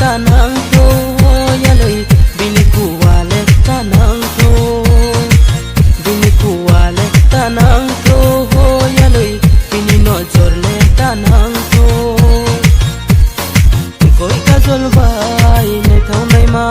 tanang to yaloi bini kuwale tanang to bini kuwale tanang to yaloi bini nojorle tanang to koi kajol bai ne thau nai ma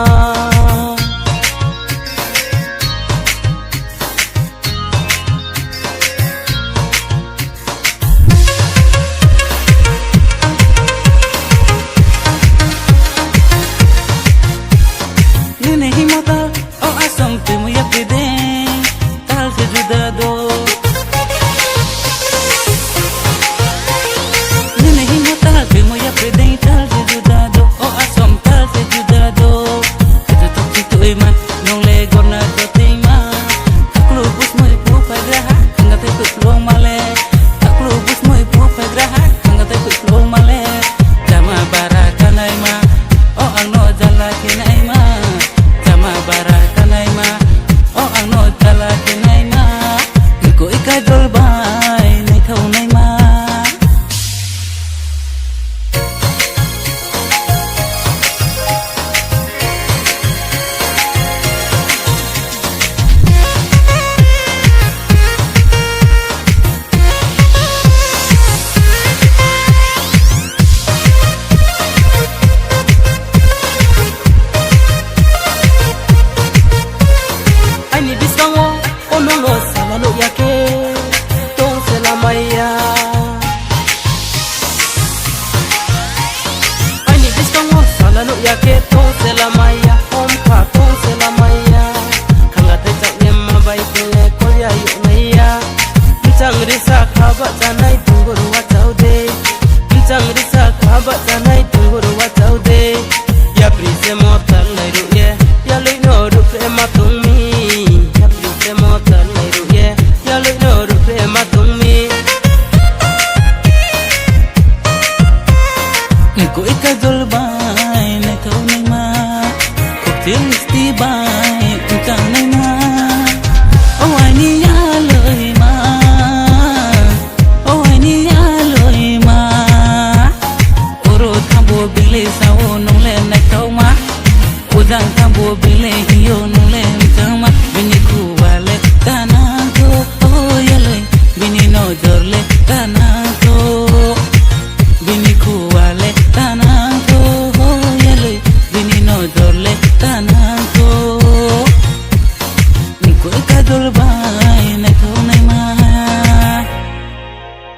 ya ke tong se la maya om kha tong se la maya khanga te chak nem ma bai ke ko ya yu maya chang ri sa kha ba janai tungur wa chau de chang ri sa kha ba janai tungur wa chau de ya pri se mo tar nai ru ye ya loi no ru pe ma tung mi ya pri se mo tar nai ru ye ya loi no ru pe ma tung mi ko ikazol ba Till it's the bar.